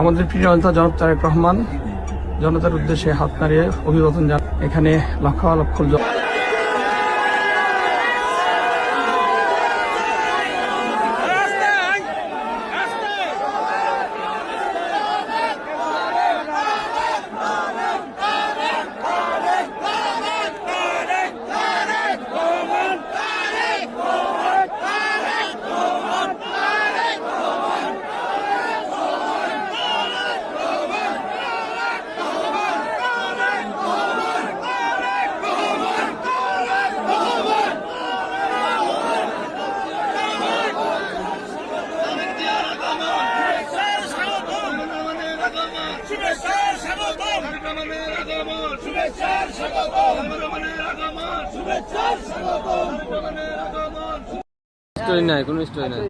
আমাদের প্রিয় নেতা জনাব তারেক রহমান জনতার উদ্দেশ্যে হাত নাড়িয়ে অভিবাদন জানান। এখানে লক্ষ লক্ষ স্টোরি নাই, কোনো স্টোরি নাই।